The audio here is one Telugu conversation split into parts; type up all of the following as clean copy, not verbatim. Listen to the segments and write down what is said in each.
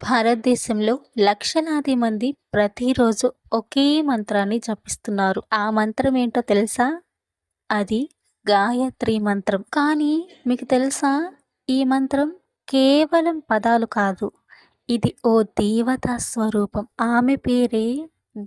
భారతదేశంలో లక్షలాది మంది ప్రతిరోజు ఒకే మంత్రాన్ని జపిస్తున్నారు. ఆ మంత్రం ఏంటో తెలుసా? అది గాయత్రి మంత్రం. కానీ మీకు తెలుసా? ఈ మంత్రం కేవలం పదాలు కాదు. ఇది ఓ దేవతా స్వరూపం. ఆమె పేరే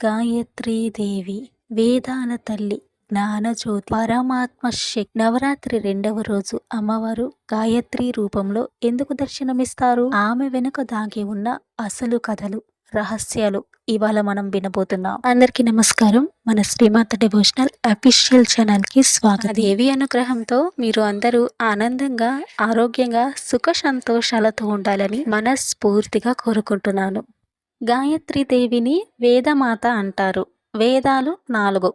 గాయత్రీ దేవి. వేదాల తల్లి, జ్ఞానజ్యోతి, పరమాత్మ శక్తి. నవరాత్రి రెండవ రోజు అమ్మవారు గాయత్రి రూపంలో ఎందుకు దర్శనమిస్తారు? ఆమె వెనుక దాగి ఉన్న అసలు కథలు, రహస్యాలు ఇవాళ మనం వినబోతున్నాం. అందరికీ నమస్కారం. మన శ్రీమాత డివోషనల్ అఫీషియల్ ఛానల్ కి స్వాగతం. దేవి అనుగ్రహంతో మీరు అందరూ ఆనందంగా, ఆరోగ్యంగా, సుఖ సంతోషాలతో ఉండాలని మనస్ఫూర్తిగా కోరుకుంటున్నాను. గాయత్రి దేవిని వేదమాత అంటారు. వేదాలు 4: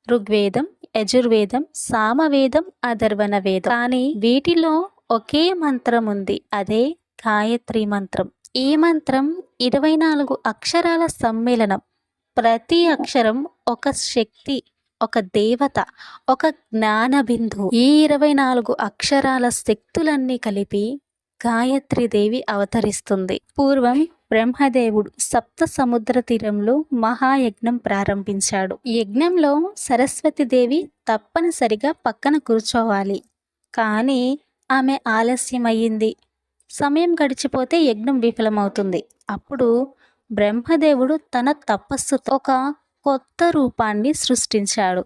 ఋగ్వేదం, యజుర్వేదం, సామవేదం, అథర్వణ వేదం. కానీ వీటిలో ఒకే మంత్రం ఉంది. అదే గాయత్రి మంత్రం. ఈ మంత్రం 24 అక్షరాల సమ్మేళనం. ప్రతి అక్షరం ఒక శక్తి, ఒక దేవత, ఒక జ్ఞాన బిందువు. ఈ 24 అక్షరాల శక్తులన్నీ కలిపి గాయత్రి దేవి అవతరిస్తుంది. పూర్వం బ్రహ్మదేవుడు సప్త సముద్ర తీరంలో మహాయజ్ఞం ప్రారంభించాడు. యజ్ఞంలో సరస్వతి దేవి తప్పనిసరిగా పక్కన కూర్చోవాలి. కానీ ఆమె ఆలస్యమయ్యింది. సమయం గడిచిపోతే యజ్ఞం విఫలమవుతుంది. అప్పుడు బ్రహ్మదేవుడు తన తపస్సుతో ఒక కొత్త రూపాన్ని సృష్టించాడు.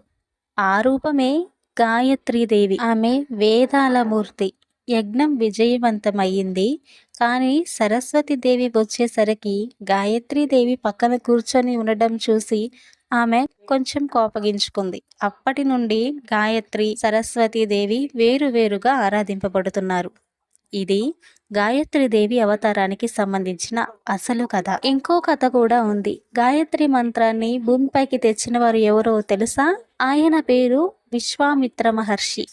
ఆ రూపమే గాయత్రీదేవి. ఆమె వేదాల మూర్తి. యజ్ఞం విజయవంతమయ్యింది. కానీ సరస్వతీదేవి వచ్చేసరికి గాయత్రీదేవి పక్కన కూర్చొని ఉండడం చూసి ఆమె కొంచెం కోపగించుకుంది. అప్పటి నుండి గాయత్రి, సరస్వతీదేవి వేరువేరుగా ఆరాధింపబడుతున్నారు. ఇది గాయత్రీదేవి అవతారానికి సంబంధించిన అసలు కథ. ఇంకో కథ కూడా ఉంది. గాయత్రి మంత్రాన్ని భూమిపైకి తెచ్చిన వారు ఎవరో తెలుసా? ఆయన పేరు విశ్వామిత్ర మహర్షి.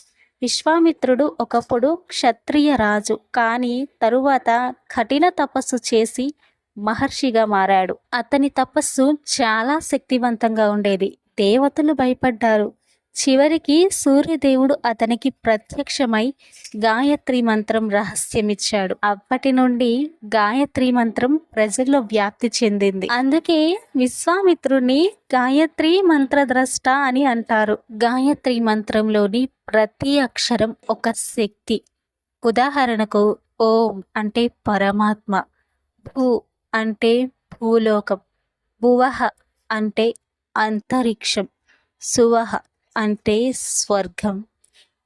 విశ్వామిత్రుడు ఒకప్పుడు క్షత్రియ రాజు. కానీ తరువాత కఠిన తపస్సు చేసి మహర్షిగా మారాడు. అతని తపస్సు చాలా శక్తివంతంగా ఉండేది. దేవతలు భయపడ్డారు. చివరికి సూర్యదేవుడు అతనికి ప్రత్యక్షమై గాయత్రి మంత్రం రహస్యమిచ్చాడు. అప్పటి నుండి గాయత్రి మంత్రం ప్రజల్లో వ్యాప్తి చెందింది. అందుకే విశ్వామిత్రుని గాయత్రి మంత్రద్రష్ట అని అంటారు. గాయత్రి మంత్రంలోని ప్రతి అక్షరం ఒక శక్తి. ఉదాహరణకు ఓం అంటే పరమాత్మ, భూ అంటే భూలోకం, భువః అంటే అంతరిక్షం, సువః అంటే స్వర్గం.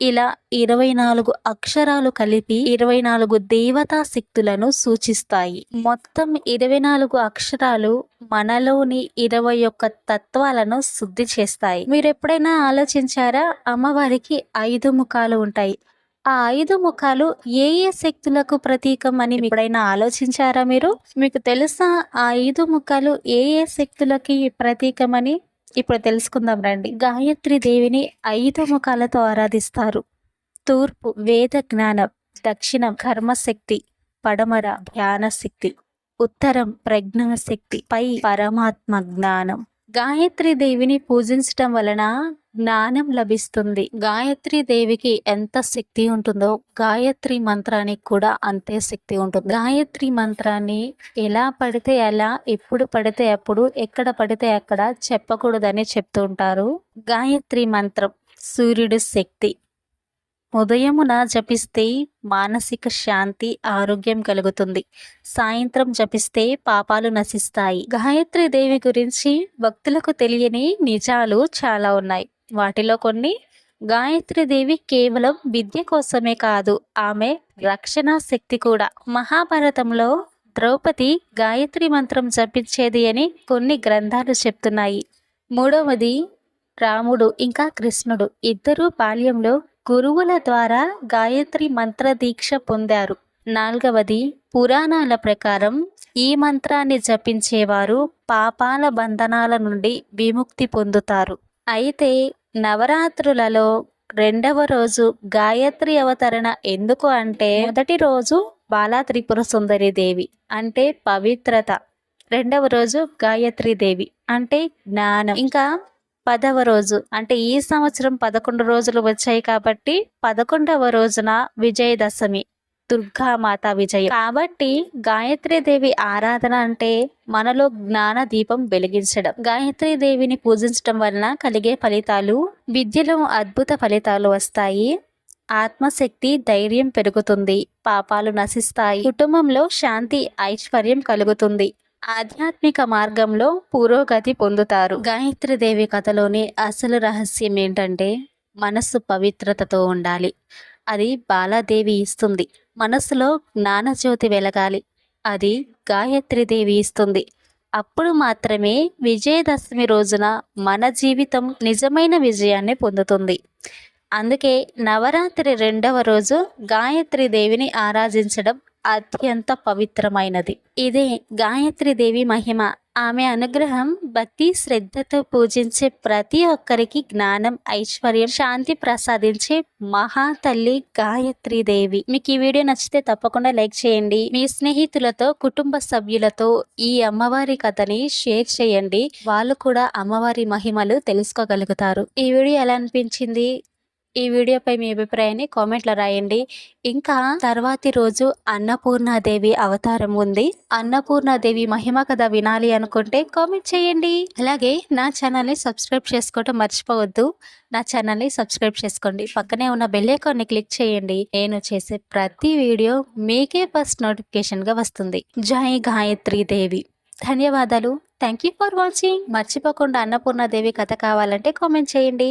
ఇలా 24 అక్షరాలు కలిపి 24 దేవతా శక్తులను సూచిస్తాయి. మొత్తం 24 అక్షరాలు మనలోని 21 తత్వాలను శుద్ధి చేస్తాయి. మీరు ఎప్పుడైనా ఆలోచించారా? అమ్మవారికి 5 ముఖాలు ఉంటాయి. ఆ 5 ముఖాలు ఏ ఏ శక్తులకు ప్రతీకం అని ఎప్పుడైనా ఆలోచించారా మీరు? మీకు తెలుసా ఆ 5 ముఖాలు ఏ ఏ శక్తులకి ప్రతీకమని? ఇప్పుడు తెలుసుకుందాం రండి. గాయత్రి దేవిని 5 ముఖాలతో ఆరాధిస్తారు. తూర్పు వేద జ్ఞానం, దక్షిణం కర్మశక్తి, పడమర ధ్యాన శక్తి, ఉత్తరం ప్రజ్ఞాశక్తి, పై పరమాత్మ జ్ఞానం. గాయత్రి దేవిని పూజించటం వలన జ్ఞానం లభిస్తుంది. గాయత్రి దేవికి ఎంత శక్తి ఉంటుందో గాయత్రి మంత్రానికి కూడా అంతే శక్తి ఉంటుంది. గాయత్రి మంత్రాన్ని ఎలా పడితే అలా, ఎప్పుడు పడితే అప్పుడు, ఎక్కడ పడితే అక్కడ చెప్పకూడదని చెప్తూ ఉంటారు. గాయత్రి మంత్రం సూర్యుడి శక్తి. ఉదయమున జపిస్తే మానసిక శాంతి, ఆరోగ్యం కలుగుతుంది. సాయంత్రం జపిస్తే పాపాలు నశిస్తాయి. గాయత్రి దేవి గురించి భక్తులకు తెలియని నిజాలు చాలా ఉన్నాయి. వాటిలో కొన్ని: గాయత్రి దేవి కేవలం విద్య కోసమే కాదు, ఆమె రక్షణ శక్తి కూడా. మహాభారతంలో ద్రౌపది గాయత్రి మంత్రం జపించేది అని కొన్ని గ్రంథాలు చెప్తున్నాయి. మూడవది, రాముడు ఇంకా కృష్ణుడు ఇద్దరూ బాల్యంలో గురువుల ద్వారా గాయత్రి మంత్ర దీక్ష పొందారు. నాలుగవది, పురాణాల ప్రకారం ఈ మంత్రాన్ని జపించేవారు పాపాల బంధనాల నుండి విముక్తి పొందుతారు. అయితే నవరాత్రులలో రెండవ రోజు గాయత్రి అవతరణ ఎందుకు అంటే, మొదటి రోజు బాలా త్రిపుర సుందరి దేవి అంటే పవిత్రత, రెండవ రోజు గాయత్రి దేవి అంటే జ్ఞానం, ఇంకా 10వ రోజు అంటే ఈ సంవత్సరం 11 రోజులు వచ్చాయి కాబట్టి 11వ రోజున విజయదశమి దుర్గామాత విజయం. కాబట్టి గాయత్రీదేవి ఆరాధన అంటే మనలో జ్ఞాన దీపం వెలిగించడం. గాయత్రీదేవిని పూజించడం వలన కలిగే ఫలితాలు: విద్యలో అద్భుత ఫలితాలు వస్తాయి, ఆత్మశక్తి ధైర్యం పెరుగుతుంది, పాపాలు నశిస్తాయి, కుటుంబంలో శాంతి ఐశ్వర్యం కలుగుతుంది, ఆధ్యాత్మిక మార్గంలో పురోగతి పొందుతారు. గాయత్రీదేవి కథలోని అసలు రహస్యం ఏంటంటే మనస్సు పవిత్రతతో ఉండాలి. అది బాలాదేవి ఇస్తుంది. మనస్సులో జ్ఞానజ్యోతి వెలగాలి. అది గాయత్రీదేవి ఇస్తుంది. అప్పుడు మాత్రమే విజయదశమి రోజున మన జీవితం నిజమైన విజయాన్ని పొందుతుంది. అందుకే నవరాత్రి 2వ రోజు గాయత్రీదేవిని ఆరాధించడం అత్యంత పవిత్రమైనది. ఇదే గాయత్రీదేవి మహిమ. ఆమె అనుగ్రహం భక్తి శ్రద్ధతో పూజించే ప్రతి ఒక్కరికి జ్ఞానం, ఐశ్వర్యం, శాంతి ప్రసాదించే మహాతల్లి గాయత్రీదేవి. మీకు ఈ వీడియో నచ్చితే తప్పకుండా లైక్ చేయండి. మీ స్నేహితులతో, కుటుంబ సభ్యులతో ఈ అమ్మవారి కథని షేర్ చేయండి. వాళ్ళు కూడా అమ్మవారి మహిమలు తెలుసుకోగలుగుతారు. ఈ వీడియో ఎలా అనిపించింది? ఈ వీడియోపై మీ అభిప్రాయాన్ని కామెంట్లో రాయండి. ఇంకా తర్వాతి రోజు అన్నపూర్ణాదేవి అవతారం ఉంది. అన్నపూర్ణాదేవి మహిమ కథ వినాలి అనుకుంటే కామెంట్ చేయండి. అలాగే నా ఛానల్ని సబ్స్క్రైబ్ చేసుకోవడం మర్చిపోవద్దు. నా ఛానల్ని సబ్స్క్రైబ్ చేసుకోండి. పక్కనే ఉన్న బెల్ ఐకాన్ని క్లిక్ చేయండి. నేను చేసే ప్రతి వీడియో మీకే ఫస్ట్ నోటిఫికేషన్గా వస్తుంది. జై గాయత్రీదేవి. ధన్యవాదాలు. Thank you for watching. మర్చిపోకుండా అన్నపూర్ణాదేవి కథ కావాలంటే కామెంట్ చేయండి.